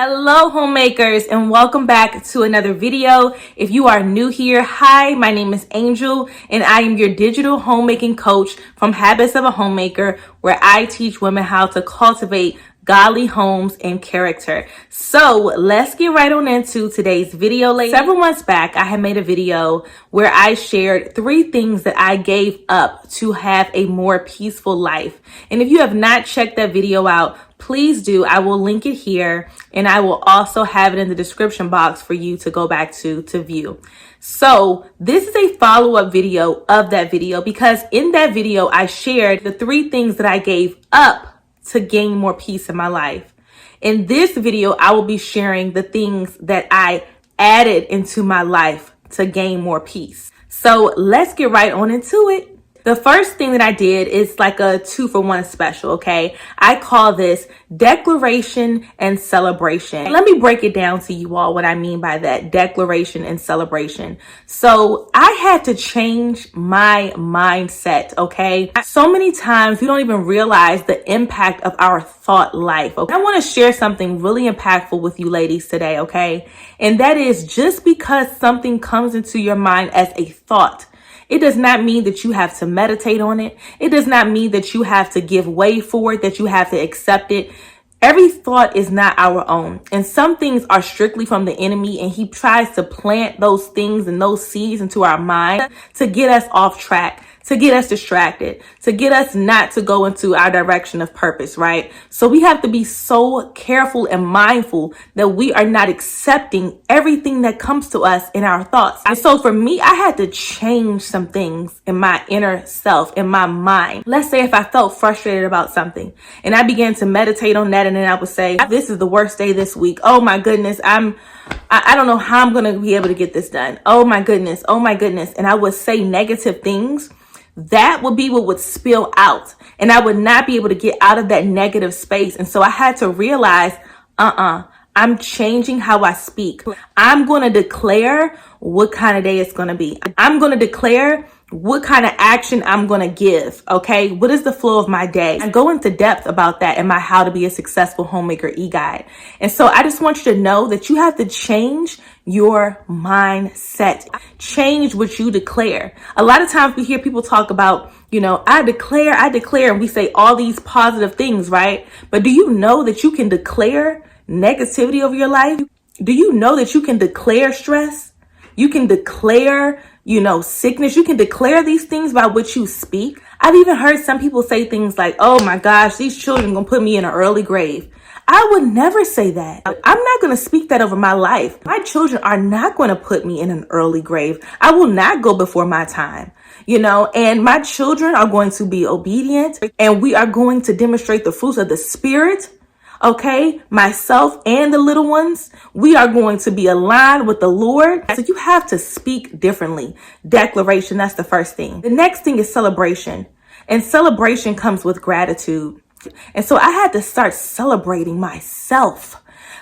Hello homemakers, and welcome back to another video. If you are new here, hi, my name is Angel and I am your digital homemaking coach from Habits of a Homemaker, where I teach women how to cultivate godly homes and character. So let's get right on into today's video. Several months back, I had made a video where I shared 3 things that I gave up to have a more peaceful life. And if you have not checked that video out, please do. I will link it here, and I will also have it in the description box for you to go back to view. So this is a follow-up video of that video, because in that video, I shared the 3 things that I gave up to gain more peace in my life. In this video, I will be sharing the things that I added into my life to gain more peace. So let's get right on into it. The first thing that I did is like a 2-for-1 special, okay? I call this declaration and celebration. Let me break it down to you all what I mean by that, declaration and celebration. So I had to change my mindset, okay? So many times we don't even realize the impact of our thought life. Okay? I want to share something really impactful with you ladies today, okay? And that is, just because something comes into your mind as a thought, it does not mean that you have to meditate on it. It does not mean that you have to give way for it, that you have to accept it. Every thought is not our own. And some things are strictly from the enemy, and he tries to plant those things and those seeds into our mind to get us off track, to get us distracted, to get us not to go into our direction of purpose, right? So we have to be so careful and mindful that we are not accepting everything that comes to us in our thoughts. And so for me, I had to change some things in my inner self, in my mind. Let's say if I felt frustrated about something and I began to meditate on that, and then I would say, this is the worst day this week. Oh my goodness, I don't know how I'm going to be able to get this done. Oh my goodness. Oh my goodness. And I would say negative things. That would be what would spill out, and I would not be able to get out of that negative space. And so I had to realize, I'm changing how I speak. I'm going to declare what kind of day it's going to be. I'm going to declare what kind of action I'm going to give. Okay. What is the flow of my day? I go into depth about that in my How to Be a Successful Homemaker e-guide. And so I just want you to know that you have to change your mindset, change what you declare. A lot of times we hear people talk about, I declare, and we say all these positive things, right? But do you know that you can declare negativity over your life? Do you know that you can declare stress? You can declare, sickness. You can declare these things by what you speak. I've even heard some people say things like, oh my gosh, these children are going to put me in an early grave. I would never say that. I'm not going to speak that over my life. My children are not going to put me in an early grave. I will not go before my time, and my children are going to be obedient, and we are going to demonstrate the fruits of the Spirit. Okay, myself and the little ones, we are going to be aligned with the Lord. So you have to speak differently. Declaration, that's the first thing. The next thing is celebration. And celebration comes with gratitude. And so I had to start celebrating myself.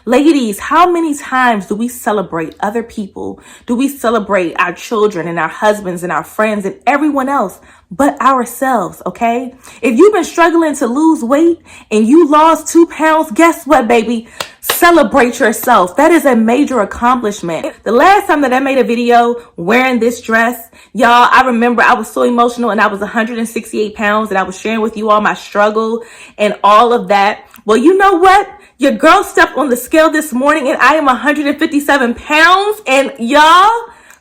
Ladies, how many times do we celebrate other people? Do we celebrate our children and our husbands and our friends and everyone else but ourselves, okay? If you've been struggling to lose weight and you lost 2 pounds, guess what, baby? Celebrate yourself. That is a major accomplishment. The last time that I made a video wearing this dress, y'all, I remember I was so emotional, and I was 168 pounds, and I was sharing with you all my struggle and all of that. Well, you know what? Your girl stepped on the scale this morning, and I am 157 pounds. And y'all,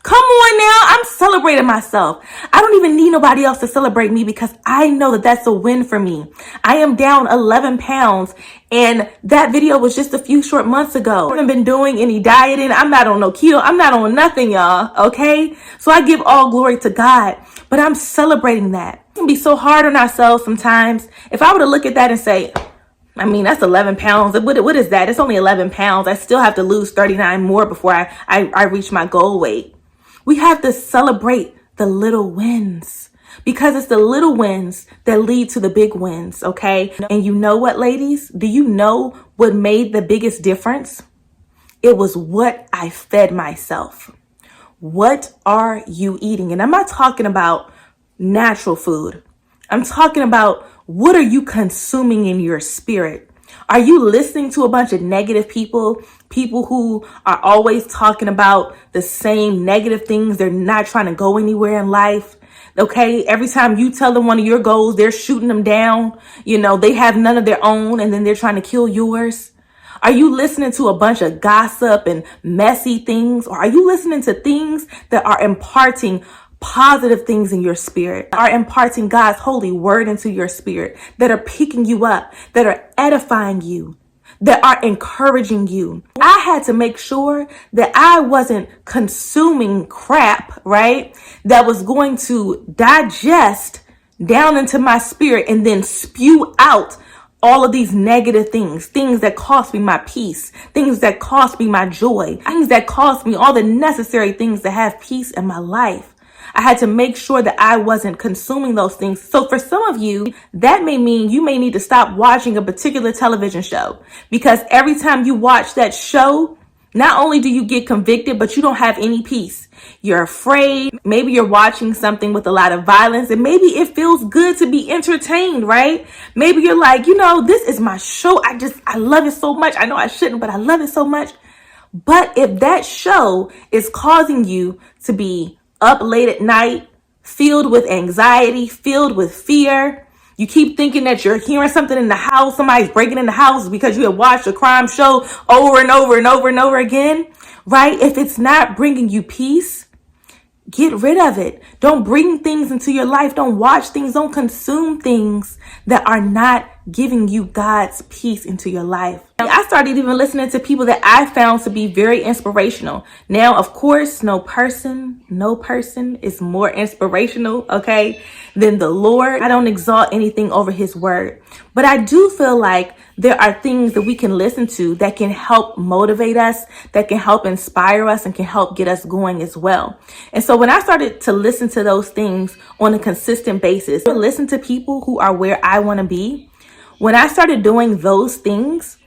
come on now. I'm celebrating myself. I don't even need nobody else to celebrate me, because I know that that's a win for me. I am down 11 pounds. And that video was just a few short months ago. I haven't been doing any dieting. I'm not on no keto. I'm not on nothing, y'all. Okay. So I give all glory to God, but I'm celebrating that. We can be so hard on ourselves sometimes. If I were to look at that and say, that's 11 pounds. What is that? It's only 11 pounds. I still have to lose 39 more before I reach my goal weight. We have to celebrate the little wins, because it's the little wins that lead to the big wins, okay? And you know what, ladies? Do you know what made the biggest difference? It was what I fed myself. What are you eating? And I'm not talking about natural food. I'm talking about, what are you consuming in your spirit? Are you listening to a bunch of negative people? People who are always talking about the same negative things. They're not trying to go anywhere in life. Okay, every time you tell them one of your goals, they're shooting them down. They have none of their own and then they're trying to kill yours. Are you listening to a bunch of gossip and messy things? Or are you listening to things that are imparting positive things in your spirit, are imparting God's holy word into your spirit, that are picking you up, that are edifying you, that are encouraging you? I had to make sure that I wasn't consuming crap, right? That was going to digest down into my spirit and then spew out all of these negative things that cost me my peace, things that cost me my joy, things that cost me all the necessary things to have peace in my life. I had to make sure that I wasn't consuming those things. So for some of you, that may mean you may need to stop watching a particular television show, because every time you watch that show, not only do you get convicted, but you don't have any peace. You're afraid. Maybe you're watching something with a lot of violence and maybe it feels good to be entertained, right? Maybe you're like, this is my show. I love it so much. I know I shouldn't, but I love it so much. But if that show is causing you to be up late at night, filled with anxiety, filled with fear, you keep thinking that you're hearing something in the house, somebody's breaking in the house because you have watched a crime show over and over and over and over again, right? If it's not bringing you peace, get rid of it. Don't bring things into your life. Don't watch things. Don't consume things that are not giving you God's peace into your life. I started even listening to people that I found to be very inspirational. Now, of course, no person is more inspirational, okay, than the Lord. I don't exalt anything over his word, but I do feel like there are things that we can listen to that can help motivate us, that can help inspire us, and can help get us going as well. And so when I started to listen to those things on a consistent basis, to listen to people who are where I want to be, when I started doing those things,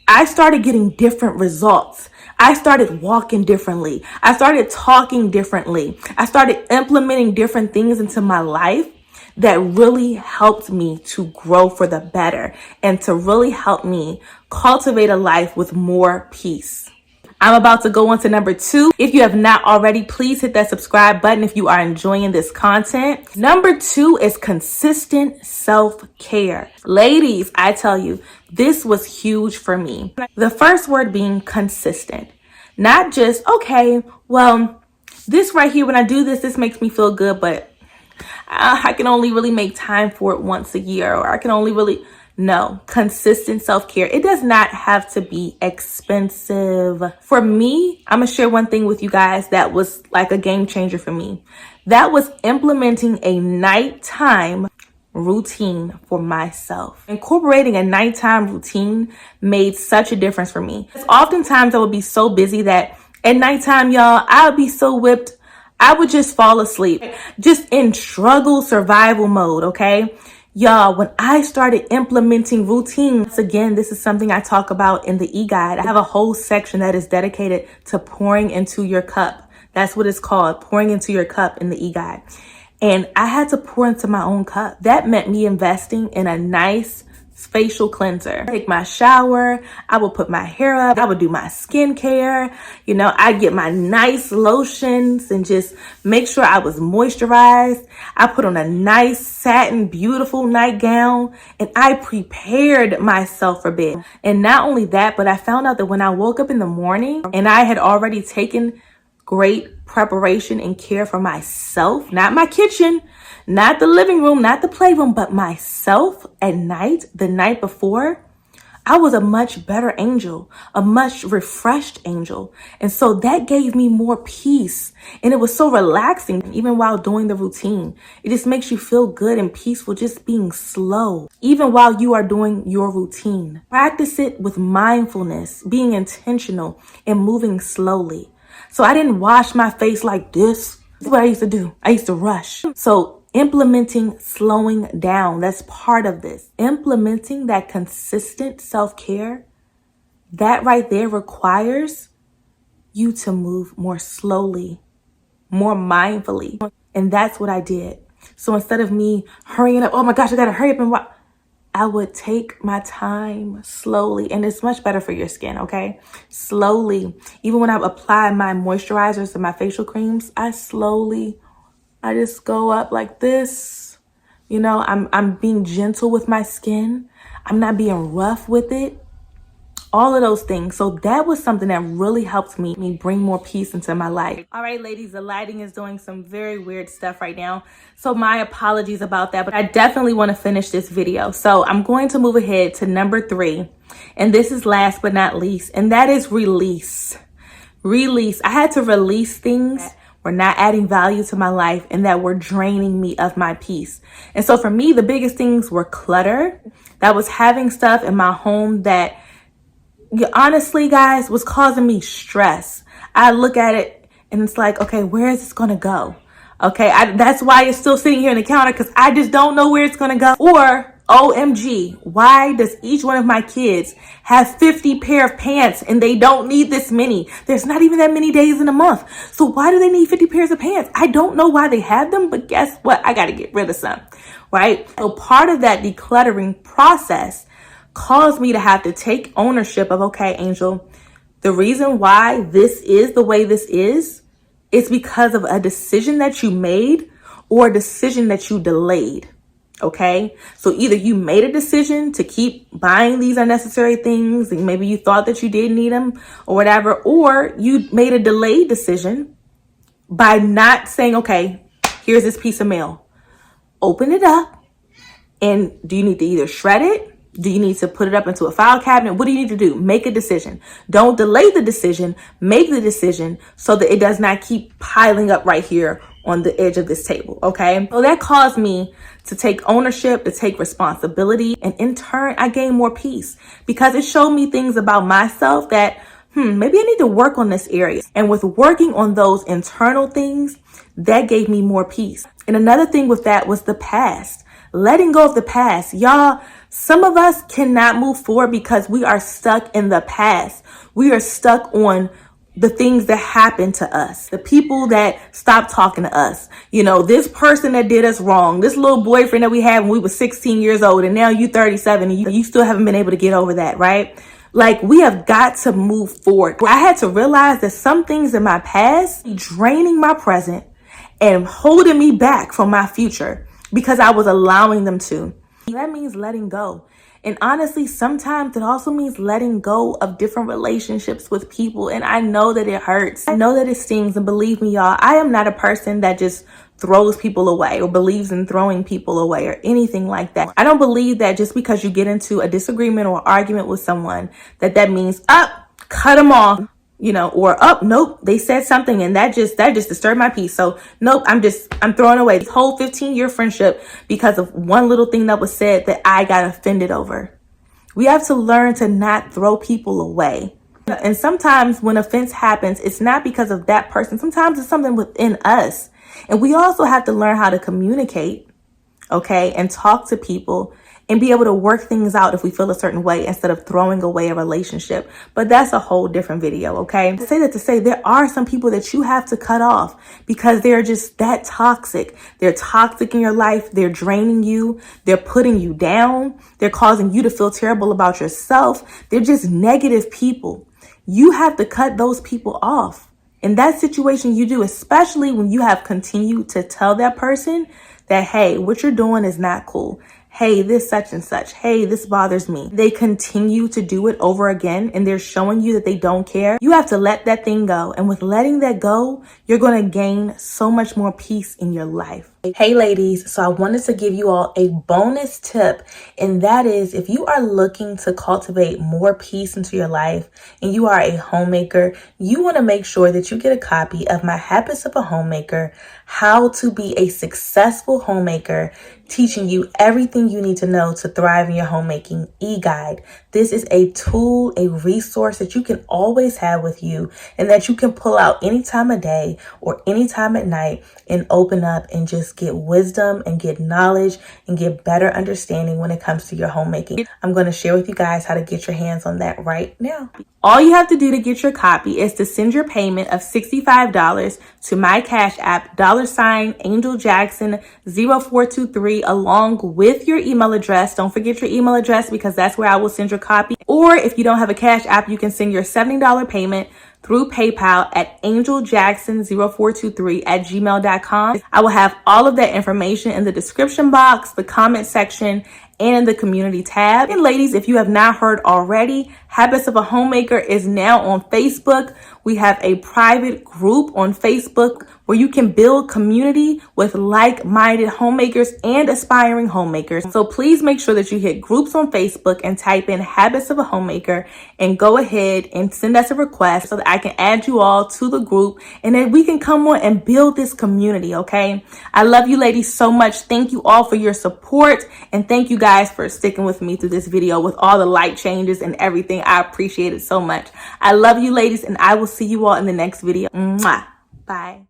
I started getting different results. I started walking differently. I started talking differently. I started implementing different things into my life that really helped me to grow for the better and to really help me cultivate a life with more peace. I'm about to go on to number 2. If you have not already, please hit that subscribe button if you are enjoying this content. Number 2 is consistent self-care. Ladies, I tell you, this was huge for me. The first word being consistent. Not just, okay, well, this right here, when I do this makes me feel good, but I can only really make time for it once a year, or I can only really... No, consistent self-care. It does not have to be expensive. For me, I'm going to share one thing with you guys that was like a game changer for me. That was implementing a nighttime routine for myself. Incorporating a nighttime routine made such a difference for me. Oftentimes I would be so busy that at nighttime, y'all, I would be so whipped. I would just fall asleep, just in struggle survival mode, okay? Y'all, when I started implementing routines, again, this is something I talk about in the e-guide. I have a whole section that is dedicated to pouring into your cup. That's what it's called, pouring into your cup in the e-guide. And I had to pour into my own cup. That meant me investing in a nice facial cleanser. Take my shower, I would put my hair up, I would do my skincare, I get my nice lotions and just make sure I was moisturized. I put on a nice satin, beautiful nightgown, and I prepared myself for bed. And not only that, but I found out that when I woke up in the morning and I had already taken great preparation and care for myself, not my kitchen, not the living room, not the playroom, but myself at night, the night before, I was a much better angel, a much refreshed angel. And so that gave me more peace. And it was so relaxing, even while doing the routine. It just makes you feel good and peaceful, just being slow, even while you are doing your routine. Practice it with mindfulness, being intentional and moving slowly. So I didn't wash my face like this. This is what I used to do. I used to rush. So implementing slowing down, that's part of this. Implementing that consistent self-care, that right there requires you to move more slowly, more mindfully. And that's what I did. So instead of me hurrying up, oh my gosh, I gotta hurry up and I would take my time slowly, and it's much better for your skin, okay? Slowly. Even when I apply my moisturizers and my facial creams, I just go up like this. You know, I'm being gentle with my skin. I'm not being rough with it. All of those things. So that was something that really helped me bring more peace into my life. All right, ladies, the lighting is doing some very weird stuff right now. So my apologies about that, but I definitely want to finish this video. So I'm going to move ahead to number 3. And this is last but not least, and that is release. Release. I had to release things that were not adding value to my life and that were draining me of my peace. And so for me, the biggest things were clutter. That was having stuff in my home that honestly, guys, was causing me stress. I look at it and it's like, okay, where is this going to go? Okay, that's why it's still sitting here on the counter, because I just don't know where it's going to go. Or, OMG, why does each one of my kids have 50 pair of pants and they don't need this many? There's not even that many days in a month. So why do they need 50 pairs of pants? I don't know why they have them, but guess what? I got to get rid of some, right? So part of that decluttering process caused me to have to take ownership of, okay, Angel, the reason why this is the way this is, it's because of a decision that you made or a decision that you delayed. Okay, so either you made a decision to keep buying these unnecessary things and maybe you thought that you did need them or whatever, or you made a delayed decision by not saying, okay, here's this piece of mail, open it up, and do you need to either shred it? Do you need to put it up into a file cabinet? What do you need to do? Make a decision. Don't delay the decision. Make the decision so that it does not keep piling up right here on the edge of this table, okay? So that caused me to take ownership, to take responsibility, and in turn, I gained more peace because it showed me things about myself that, maybe I need to work on this area. And with working on those internal things, that gave me more peace. And another thing with that was the past. Letting go of the past. Y'all, some of us cannot move forward because we are stuck in the past. We are stuck on the things that happened to us, the people that stopped talking to us. You know, this person that did us wrong, this little boyfriend that we had when we were 16 years old, and now you 37 and you still haven't been able to get over that, right? Like, we have got to move forward. I had to realize that some things in my past draining my present and holding me back from my future because I was allowing them to. That means letting go. And honestly, sometimes it also means letting go of different relationships with people. And I know that it hurts. I know that it stings. And believe me, y'all, I am not a person that just throws people away or believes in throwing people away or anything like that. I don't believe that just because you get into a disagreement or argument with someone, that means, cut them off. You know, or nope, they said something and that just disturbed my peace. So nope, I'm throwing away this whole 15-year friendship because of one little thing that was said that I got offended over. We have to learn to not throw people away. And sometimes when offense happens, it's not because of that person. Sometimes it's something within us. And we also have to learn how to communicate, okay, and talk to people and be able to work things out if we feel a certain way instead of throwing away a relationship. But that's a whole different video, okay? To say that to say there are some people that you have to cut off because they're just that toxic. They're toxic in your life. They're draining you. They're putting you down. They're causing you to feel terrible about yourself. They're just negative people. You have to cut those people off. In that situation, you do, especially when you have continued to tell that person that, hey, what you're doing is not cool. Hey, this such and such. Hey, this bothers me. They continue to do it over again and they're showing you that they don't care. You have to let that thing go. And with letting that go, you're going to gain so much more peace in your life. Hey ladies, so I wanted to give you all a bonus tip, and that is if you are looking to cultivate more peace into your life and you are a homemaker, you want to make sure that you get a copy of my Habits of a Homemaker, How to Be a Successful Homemaker, teaching you everything you need to know to thrive in your homemaking e-guide. This is a tool, a resource that you can always have with you and that you can pull out any time of day or any time at night and open up and just just get wisdom and get knowledge and get better understanding when it comes to your homemaking. I'm going to share with you guys how to get your hands on that right now. All you have to do to get your copy is to send your payment of $65 to my Cash App, $Angel Jackson 0423, along with your email address. Don't forget your email address because that's where I will send your copy. Or if you don't have a Cash App, you can send your $70 payment through PayPal at angeljackson0423@gmail.com. I will have all of that information in the description box, the comment section, and in the community tab. And ladies, if you have not heard already, Habits of a Homemaker is now on Facebook. We have a private group on Facebook where you can build community with like-minded homemakers and aspiring homemakers. So please make sure that you hit groups on Facebook and type in Habits of a Homemaker and go ahead and send us a request so that I can add you all to the group and then we can come on and build this community, okay? I love you ladies so much. Thank you all for your support and thank you guys for sticking with me through this video with all the light changes and everything. I appreciate it so much. I love you ladies and I will see you all in the next video. Mwah. Bye.